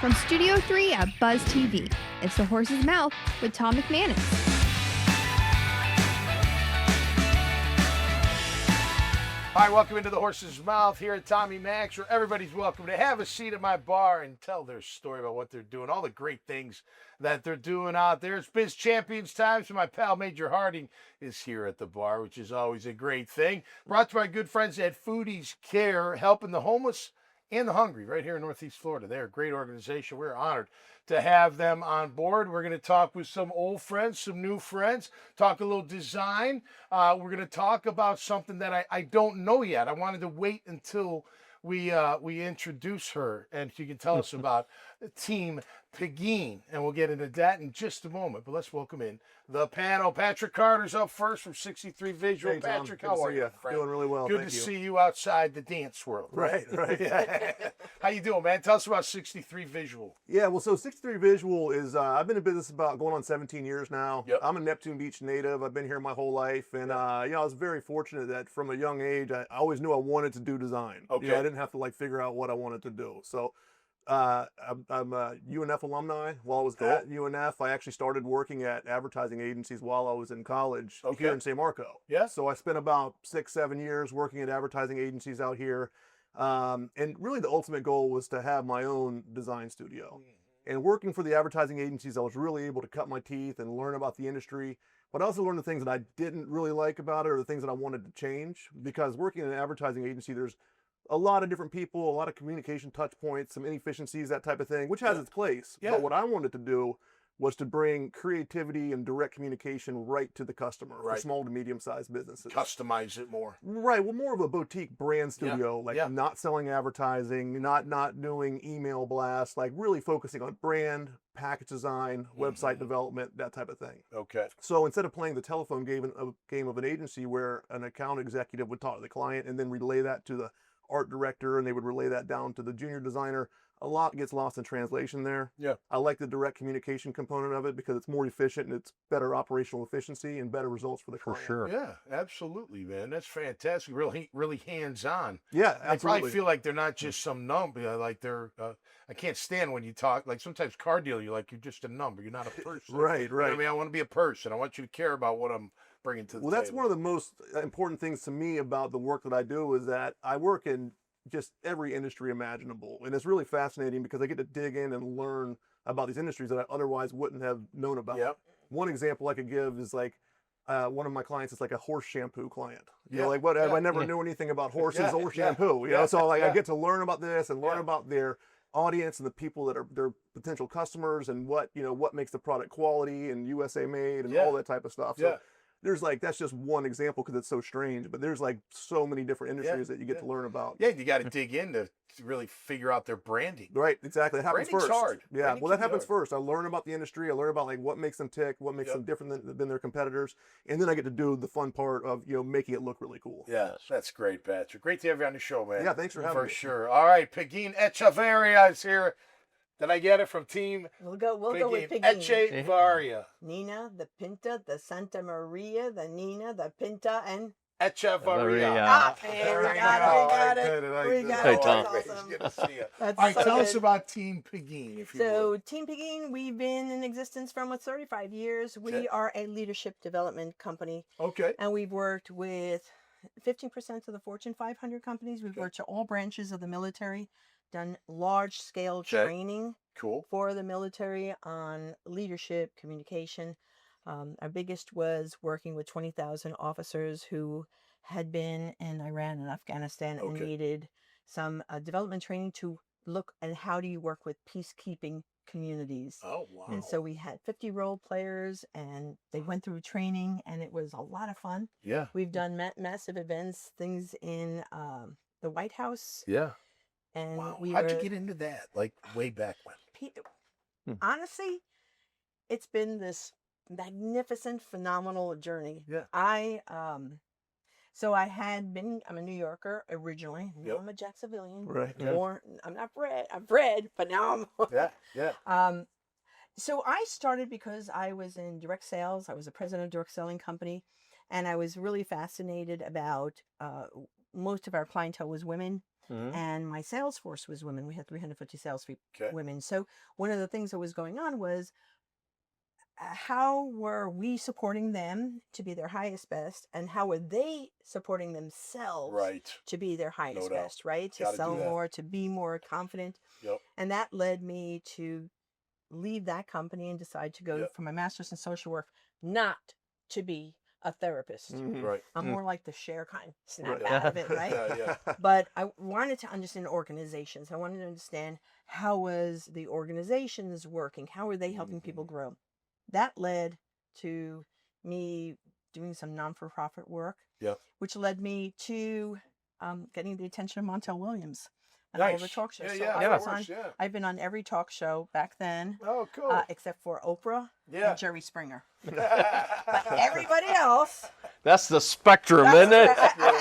From Studio 3 at Buzz TV, it's The Horse's Mouth with Tom McManus. Hi, welcome into The Horse's Mouth here at Tommy Max, where everybody's welcome to have a seat at my bar and tell their story about what they're doing, all the great things that they're doing out there. It's Biz Champions time, so my pal Major Harding is here at the bar, which is always a great thing. Brought to my good friends at Foodies Care, helping the homeless and the hungry right here in Northeast Florida. They're a great organization. We're honored to have them on board. We're going to talk with some old friends, some new friends, talk a little design. We're going to talk about something that I don't know yet. I wanted to wait until we introduce her and she can tell us about Team Pegine, and we'll get into that in just a moment. But let's welcome in the panel. Patrick Carter's up first from 63 Visual. Hey, Tom. Patrick, Good how to are see you? you? Friend? Doing really well. Good Thank to you. see you outside the dance world. Right. Yeah. How you doing, man? Tell us about 63 Visual. Yeah, well, so 63 Visual is, I've been in business about going on 17 years now. Yep. I'm a Neptune Beach native. I've been here my whole life. And, I was very fortunate that from a young age, I always knew I wanted to do design. Okay. I didn't have to figure out what I wanted to do. So I'm a UNF alumni. While I was at UNF, I actually started working at advertising agencies while I was in college here in San Marco. Yeah. So I spent about 6-7 years working at advertising agencies out here. And really the ultimate goal was to have my own design studio. And working for the advertising agencies, I was really able to cut my teeth and learn about the industry, but I also learned the things that I didn't really like about it or the things that I wanted to change. Because working in an advertising agency, there's a lot of different people, a lot of communication touch points, some inefficiencies, that type of thing, which has its place. Yeah. But what I wanted to do was to bring creativity and direct communication right to the customer for small to medium-sized businesses. Customize it more. Right. Well, more of a boutique brand studio, not selling advertising, not doing email blasts, really focusing on brand, package design, website development, that type of thing. Okay. So instead of playing the telephone game of an agency where an account executive would talk to the client and then relay that to the art director and they would relay that down to the junior designer, a lot gets lost in translation there. Yeah. I like the direct communication component of it because it's more efficient and it's better operational efficiency and better results for the client. For sure. Yeah, absolutely, man. That's fantastic. Really hands-on. Yeah, I probably absolutely. feel like they're not just some number. Like they're, I can't stand when you talk. Like sometimes car dealer, you're just a number. You're not a person. Right. You know what I mean, I want to be a person. I want you to care about what I'm bringing to the Well, that's table. one of the most important things to me about the work that I do is that I work in just every industry imaginable. And it's really fascinating because I get to dig in and learn about these industries that I otherwise wouldn't have known about. Yep. One example I could give is one of my clients is a horse shampoo client. Yeah. I never knew anything about horses or shampoo. So I get to learn about this and learn about their audience and the people that are their potential customers and what makes the product quality and USA made and all that type of stuff. So there's that's just one example because it's so strange, but there's so many different industries that you get to learn about. Yeah, you got to dig in to really figure out their branding. Right, exactly. It happens Branding's first. hard. Yeah, Branding well, that can be happens hard. first. I learn about the industry. I learn about what makes them tick, what makes them different than their competitors, and then I get to do the fun part of making it look really cool. Yeah, that's great, Patrick. Great to have you on the show, man. Yeah, thanks for having me. For sure. All right, Pegine Echevarria is here. Did I get it from Team We'll go with Pegine. Echevarria. Nina, the Pinta, the Santa Maria, the Nina, the Pinta, and Echevarria. Hey, we got it. We got Hey, it. Tom. That's awesome. Good to see you. That's All right, so tell us good. about Team Pegine, if you So, would. Team Pegine, we've been in existence for almost 35 years. We Okay. are a leadership development company, Okay. and we've worked with 15% of the Fortune 500 companies. We've worked to all branches of the military, done large-scale training Cool. for the military on leadership, communication. Our biggest was working with 20,000 officers who had been in Iran and Afghanistan and needed some development training to look at how do you work with peacekeeping communities. Oh, wow. And so we had 50 role players and they went through training and it was a lot of fun. Yeah. We've done massive events, things in the White House. Yeah. And Wow. we How'd were, you get into that? Way back when? honestly, it's been this magnificent, phenomenal journey. Yeah. So I had been, I'm a New Yorker originally. Now Yep. I'm a Jacksonvillian. Right. Born, I'm not bred, I'm bred, but now I'm. Yeah. So I started because I was in direct sales. I was a president of a direct selling company. And I was really fascinated about most of our clientele was women. and my sales force was women. We had 350 sales Okay. women. So one of the things that was going on was how were we supporting them to be their highest best, and how were they supporting themselves Right. to be their highest doubt. best, right? To Gotta do sell that. more, to be more confident. Yep. And that led me to leave that company and decide to go for my master's in social work, not to be a therapist. Right. I'm more like the share kind, snap Right. out of it, right? Yeah. But I wanted to understand organizations. I wanted to understand how was the organizations working? How were they helping people grow? That led to me doing some non-for-profit work, which led me to getting the attention of Montel Williams and all the talk shows. I've been on every talk show back then, Oh, cool. except for Oprah Yeah. and Jerry Springer. But everybody else. That's the spectrum, isn't it?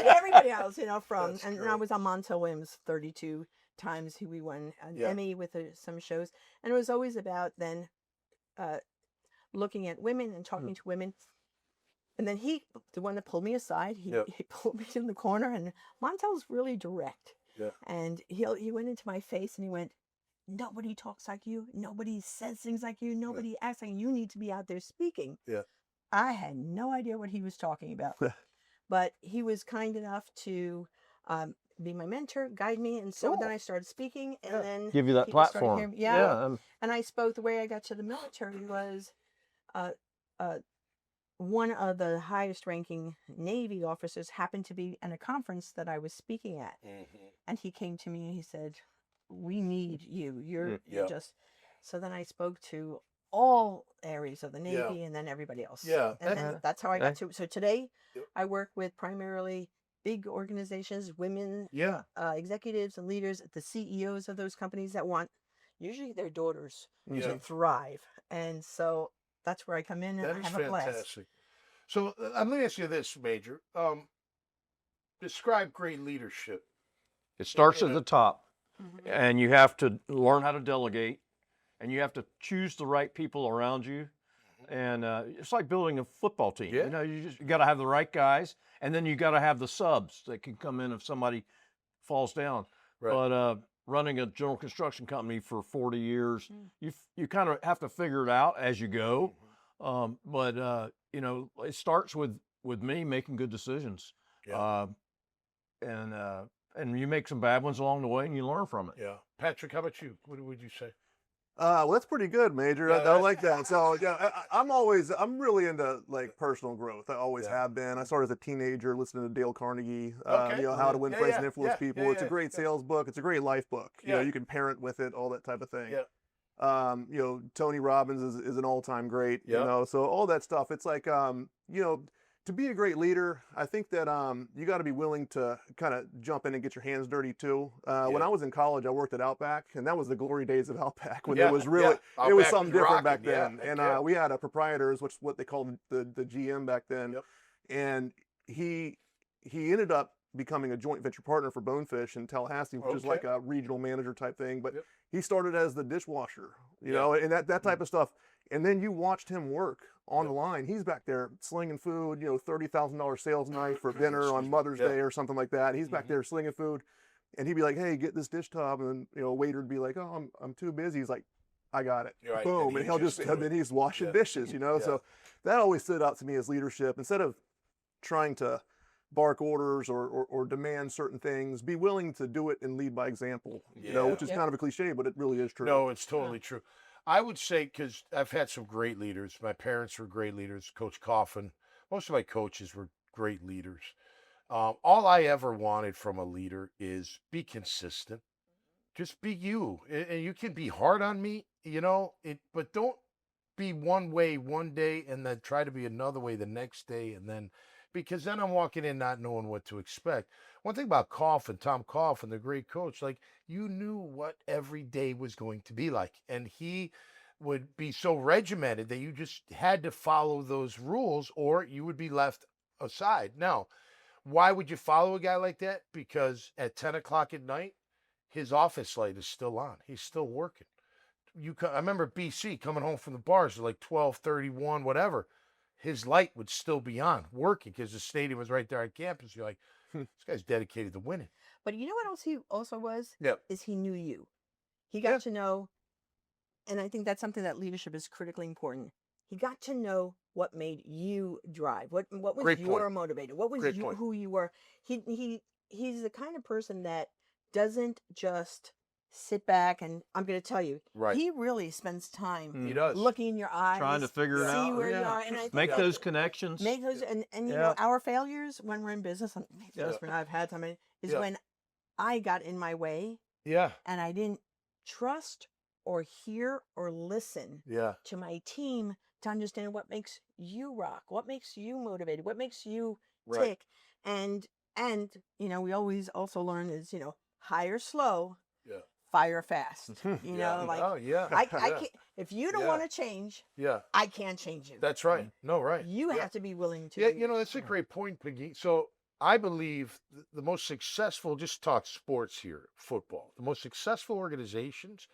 Everybody else, you know, from, That's and great. I was on Montel Williams 32 times. We won an Yeah. Emmy with some shows. And it was always about then looking at women and talking to women. And then the one that pulled me aside, he pulled me in the corner, and Montel's really direct. Yeah. And he went into my face and he went, nobody talks like you. Nobody says things like you. Nobody acts like you. You need to be out there speaking. Yeah. I had no idea what he was talking about. But he was kind enough to be my mentor, guide me. And so then I started speaking, and then Give you that people started platform. hearing me. And I spoke, the way I got to the military was one of the highest ranking Navy officers happened to be at a conference that I was speaking at. And he came to me and he said, we need you. You're just, so then I spoke to all areas of the Navy and then everybody else. Yeah. And then that's how I got to, so today I work with primarily big organizations, women, executives and leaders, the CEOs of those companies that want usually their daughters to thrive. And so that's where I come in, and That I is have a blast. fantastic. So let me ask you this, Major. Describe great leadership. It starts at the top, and you have to learn how to delegate, and you have to choose the right people around you. And it's like building a football team. Yeah. You know, you got to have the right guys, and then you got to have the subs that can come in if somebody falls down. Right. But running a general construction company for 40 years, you kind of have to figure it out as you go. But you know, it starts with me making good decisions. And you make some bad ones along the way, and you learn from it. Yeah. Patrick, how about you? What would you say? Well, that's pretty good, Major. I like that. So I'm really into like personal growth. I always have been. I started as a teenager listening to Dale Carnegie, you know, How to Win Friends and Influence People. It's a great sales book. It's a great life book. You know, you can parent with it, all that type of thing. You know, Tony Robbins is an all-time great, you know, so all that stuff. It's like, you know, to be a great leader, I think that you got to be willing to kind of jump in and get your hands dirty too. When I was in college, I worked at Outback, and that was the glory days of Outback when it was really, it was something different back then. And we had a proprietor, which what they called the GM back then. And he ended up becoming a joint venture partner for Bonefish in Tallahassee, which is like a regional manager type thing. But he started as the dishwasher, you know, and that type of stuff. And then you watched him work on the line. He's back there slinging food, you know, $30,000 sales night for dinner on Mother's Day or something like that. He's back there slinging food, and he'd be like, "Hey, get this dish tub," and you know, a waiter would be like, "Oh, I'm too busy." He's like, "I got it." Right. Boom, and then he's washing dishes, you know. So that always stood out to me as leadership. Instead of trying to bark orders or demand certain things, be willing to do it and lead by example. You know, which is kind of a cliche, but it really is true. No, it's totally true. I would say, because I've had some great leaders. My parents were great leaders. Coach Coffin. Most of my coaches were great leaders. All I ever wanted from a leader is be consistent. Just be you. And you can be hard on me, you know, but don't be one way one day and then try to be another way the next day. And then, because then I'm walking in not knowing what to expect. One thing about Coffin, Tom Coffin, the great coach, like, you knew what every day was going to be like. And he would be so regimented that you just had to follow those rules or you would be left aside. Now, why would you follow a guy like that? Because at 10 o'clock at night, his office light is still on. He's still working. I remember BC coming home from the bars at like 12:31, whatever. His light would still be on, working, because the stadium was right there on campus. You're like, this guy's dedicated to winning. But you know what else he also was? Yep. Is he knew you. He got to know, and I think that's something that leadership is critically important. He got to know what made you drive. What was Great your point. motivator? What was Great you point. who you were? He's the kind of person that doesn't just sit back and I'm going to tell you. Right. He really spends time He does. looking in your eyes, Trying to figure it see out. where you Yeah. are, and I think Make that- those connections. Make those, and you Yeah. know, our failures when we're in business, and Yeah. trust me, I've had some, is Yeah. when I got in my way Yeah. and I didn't trust or hear or listen Yeah. to my team to understand what makes you rock, what makes you motivated, what makes you Right. tick. And you know, we always also learn is, you know, hire slow, Yeah. fire fast. You Yeah. know, like Oh yeah. I Yeah. can't, if you don't Yeah. want to change, Yeah. I can't change you. That's right. No, right. You Yeah. have to be willing to Yeah, do you know, that's a great point, Peggy. So I believe the most successful, just talk sports here, football, the most successful organizations,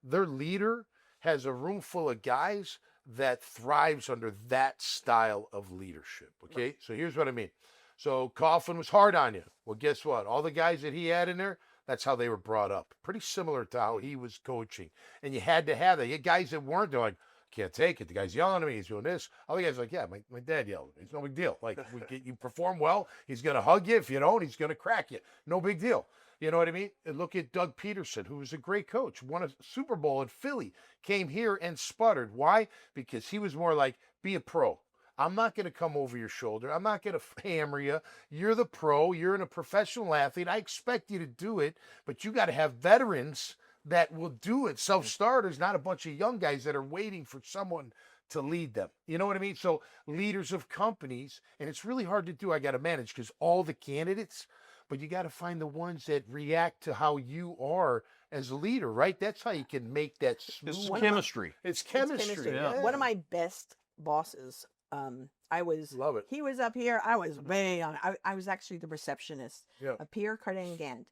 their leader has a room full of guys that thrives under that style of leadership. Okay. So here's what I mean. So Coughlin was hard on you. Well, guess what? All the guys that he had in there, that's how they were brought up. Pretty similar to how he was coaching. And you had to have that. You had guys that weren't, they're like, can't take it. The guy's yelling at me. He's doing this. Other guys are like, yeah, my dad yelled at me. It's no big deal. Like, you perform well. He's going to hug you if you don't. He's going to crack you. No big deal. You know what I mean? And look at Doug Peterson, who was a great coach, won a Super Bowl in Philly, came here and sputtered. Why? Because he was more like, be a pro. I'm not going to come over your shoulder. I'm not going to hammer you. You're the pro. You're a professional athlete. I expect you to do it, but you got to have veterans that will do it. Self-starters, not a bunch of young guys that are waiting for someone to lead them. You know what I mean? So leaders of companies, and it's really hard to do. I got to manage because all the candidates, but you got to find the ones that react to how you are as a leader, right? That's how you can make that smooth. It's One of my- chemistry. It's It's chemistry. Yeah. One of my best bosses, Love it. he was up here, I was way on, I was actually the receptionist Yeah. of Pierre Cardin Gant.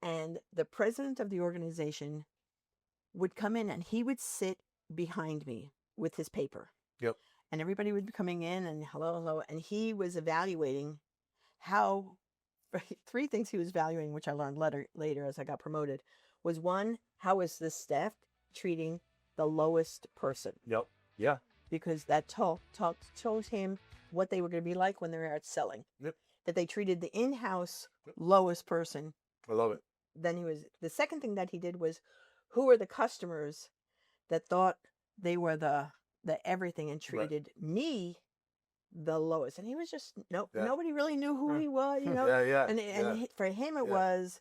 And the president of the organization would come in and he would sit behind me with his paper. Yep. And everybody would be coming in and hello. And he was evaluating how, three things he was evaluating, which I learned later as I got promoted, was one, how is this staff treating the lowest person? Yep. Yeah. Because that told him what they were going to be like when they were out selling. Yep. That they treated the in-house lowest person. I love it. Then the second thing that he did was, who are the customers that thought they were the everything and treated me the lowest? And he was just, Yeah. nobody really knew who he was, you know. Yeah. And for him it Yeah. was,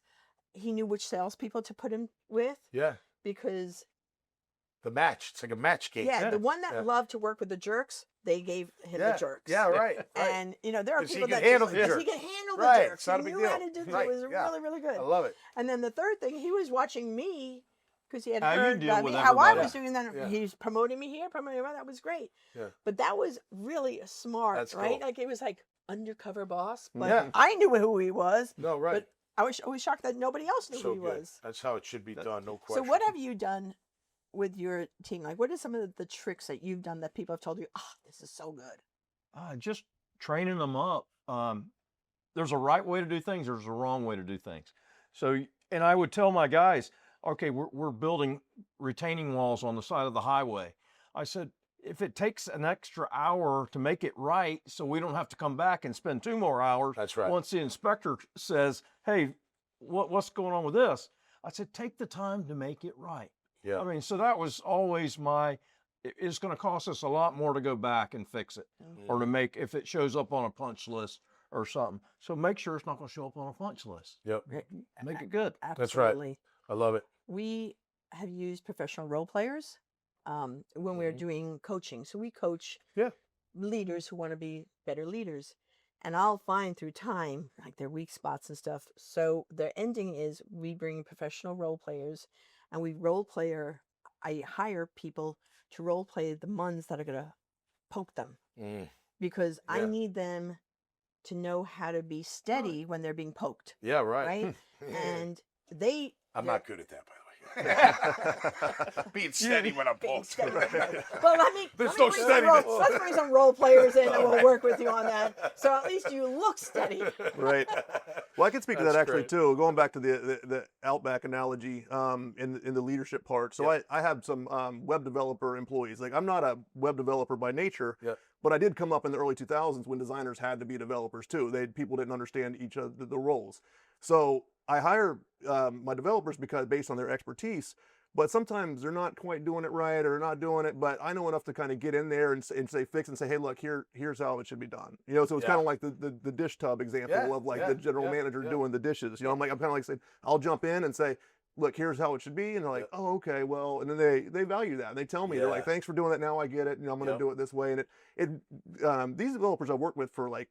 he knew which salespeople to put him with Yeah. because The match. It's like a match game. the one that Yeah. loved to work with the jerks, they gave him the jerks. Yeah, right. And you know, there are 'Cause he people can that handle just, the because he jerks. can handle Right, the jerks. it's not a He big knew how deal. to do Right, it. Was yeah. really, really good. I love it. And then the third thing, he was watching me because he had How you heard deal about with me, how I everybody. was doing that. Yeah. He's promoting me here, promoting me there. That was great. Yeah. But that was really smart, That's right? cool. Like it was like undercover boss, but Yeah. I knew who he was. No, right. But I was always shocked that nobody else knew So who he good. was. That's how it should be done. No So question. what have you done with your team? Like, what are some of the tricks that you've done that people have told you, this is so good? Just training them up. There's a right way to do things. There's a wrong way to do things. So, and I would tell my guys, okay, we're building retaining walls on the side of the highway. I said, if it takes an extra hour to make it right, so we don't have to come back and spend 2 more hours. That's right. Once the inspector says, hey, what's going on with this? I said, take the time to make it right. Yeah. I mean, so that was always it's going to cost us a lot more to go back and fix it, or to make, if it shows up on a punch list or something. So make sure it's not going to show up on a punch list. Yep. Make it good. That's right. Absolutely. I love it. We have used professional role players when we're doing coaching. So we coach Yeah. leaders who want to be better leaders. And I'll find through time, like their weak spots and stuff. So the ending is we bring professional role players and I hire people to role play the ones that are going to poke them because I Yeah. need them to know how to be steady when they're being poked. Yeah, right. Right? And I'm they're- not good at that, by the way. Being steady when I'm Being both. steady. Well, There's let no me bring steadiness. let's bring some role players in, and we'll work with you on that. So at least you look steady. Right. Well, I can speak to That's that actually great. too. Going back to the Outback analogy in the leadership part. So I have some web developer employees. Like I'm not a web developer by nature, Yeah. but I did come up in the early 2000s when designers had to be developers too. People didn't understand each other the roles. So I hire my developers because based on their expertise. But sometimes they're not quite doing it right or not doing it. But I know enough to kind of get in there and say fix and say, hey, look, here's how it should be done. You know, so it's kind of like the dish tub example of like the general manager doing the dishes. You know, I'm kind of like saying, I'll jump in and say, look, here's how it should be. And they're like, oh, okay, well, and then they value that. And they tell me, they're like, thanks for doing that. Now I get it. And I'm going to do it this way. And these developers I've worked with for like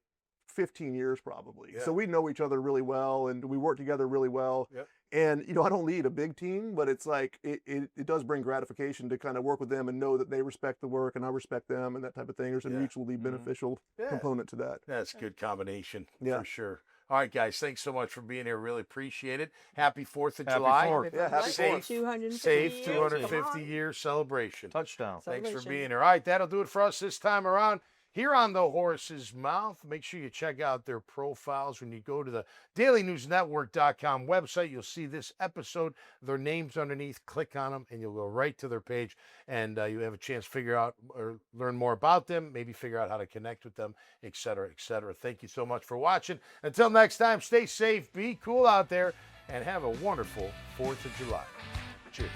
15 years probably. Yeah. So we know each other really well and we work together really well. Yep. And, you know, I don't lead a big team, but it's like, it does bring gratification to kind of work with them and know that they respect the work and I respect them and that type of thing. There's a mutually beneficial component to that. That's a good combination for sure. All right, guys, thanks so much for being here. Really appreciate it. Happy 4th of July. 4th. Yeah, happy Safe, 250 safe years. 250 year celebration. Touchdown. Thanks for Celebration. being here. All right, that'll do it for us this time around here on The Horse's Mouth. Make sure you check out their profiles. When you go to the dailynewsnetwork.com website, you'll see this episode, their names underneath. Click on them, and you'll go right to their page, and you have a chance to figure out or learn more about them, maybe figure out how to connect with them, et cetera, et cetera. Thank you so much for watching. Until next time, stay safe, be cool out there, and have a wonderful 4th of July. Cheers.